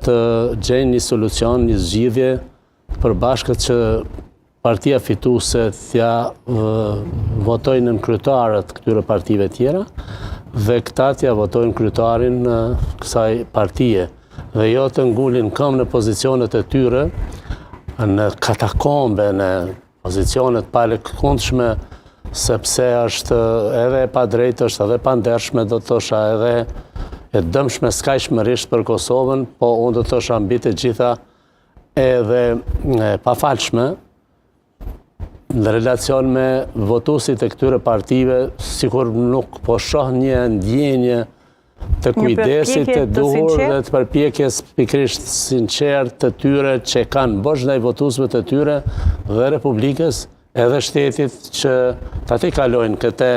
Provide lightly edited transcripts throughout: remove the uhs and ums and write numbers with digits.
të gjejnë një solucion, një zgjidhje përbashkët që partia fituese t'ja votojnë në kryetarët këtyre partive tjera dhe këta t'ja votojnë kryetarin kësaj partije dhe jo të ngulin këmbë në pozicionet e tyre në katakombe, në pozicionet palekundshme, sepse është edhe pa drejtë, është edhe pa ndershme, do të thosha edhe e dëmshme skajshmërisht për Kosovën, po unë do të thosha mbi të gjitha edhe pa falshme në relacion me votuesit e këtyre partive, sikur nuk po shoh një ndjenje të kujdesit të duhur dhe të përpjekjes pikërisht sinqert të tyre që kanë bosh ndaj votuesve të tyre dhe Republikës edhe shtetit që ta te kalojnë këte,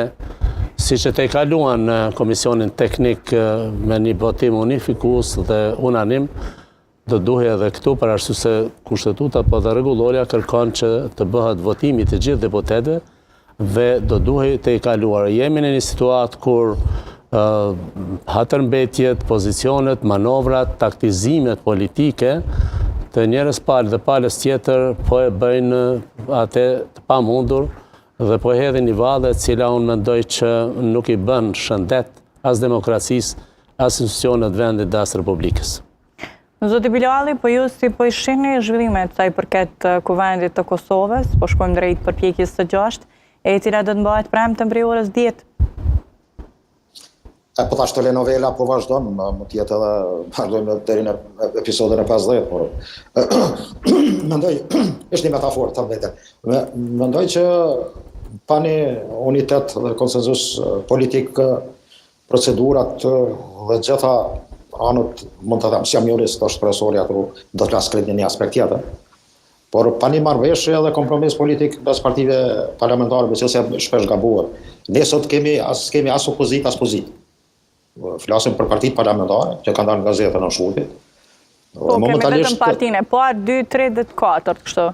si që te kaluan në Komisionin Teknik me një votim unifikues dhe unanim, do duhe edhe këtu për arsye se kushtetuta po dhe rregulloria kërkon që të bëhet votimi të gjithë deputetëve dhe do duhe të kaluar. Jemi në një situatë kur hatërmbetjet, pozicionet, manovrat, taktizimet politike të njerëz palë dhe palës tjetër po e bëjnë atë të pamundur dhe po hedhin një vadhe cila unë mendoj që nuk i bën shëndet as demokracisë, as institucionet vendit dhe as Republikës. Zoti Biloalli, po ju si po i shihni zhvillimet sa i përket Kuvendit të Kosovës, po shkojmë drejt përpjekjes së 6, e cila do të bëhet premte prej orës 10. Po tash telenovela po vazhdon, më tjetë edhe vazhdojmë deri në episodin e 50, por mendoj, është një metaforë të vetë. Mendoj që pa një unitet dhe konsenzus politik, procedurat dhe gjitha anët, mund të them, si jam jurist, është profesorja këtu, do të flas krejt një aspekt tjetër. Por pa një marrëveshje dhe kompromis politik mes partive parlamentare, me cilëse shpesh gabuar. Ne sot kemi as opozit, as pozit. Flasim për partitë parlamentare, që kanë dalë në gazetën në shurtit. Po, kemi vetëm partinë e parë, 2, 3 dhe 4, kështu.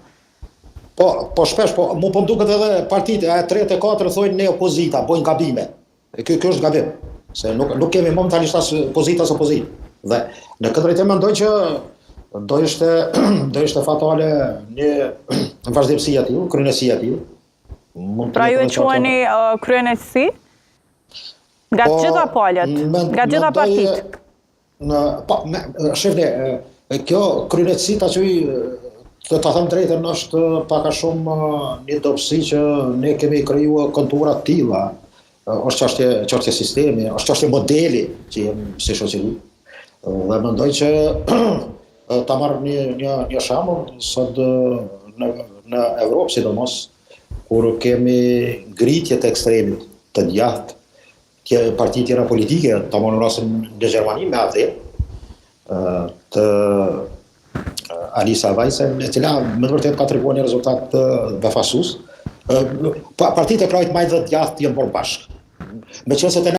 Po shpesh, mu po mduket edhe partitë e 3 e 4 thojnë ne opozita, bojnë gabime. Kjo është gabim. Se nuk kemi momentalisht as pozit as opozit. Dhe në këtë drejtim mendoj që do ishte fatale një vazhdimsi e tillë, kryenësi e tillë. Pra ju e quheni kryenësi? Nga gjitha palët, nga gjitha partitë? Shifni, kjo kryenësi ta quaj, të ta them drejtën, është pak a shumë një dobësi që ne kemi krijuar kontura të tilla. Është çështje sistemi, është çështje modeli që jemi si shoqëri. Dhe mendoj që ta marr një shembull sot në Evropë sidomos, kur kemi ngritje të ekstremit të djathtë, parti tjera politike, ta marrë në rastin në Gjermani me AfD, të Alisa Weissel, e cila me të vërtetë ka treguar një rezultat befasues. Partitë e krajt më të djathtë janë bërë bashkë. Meqense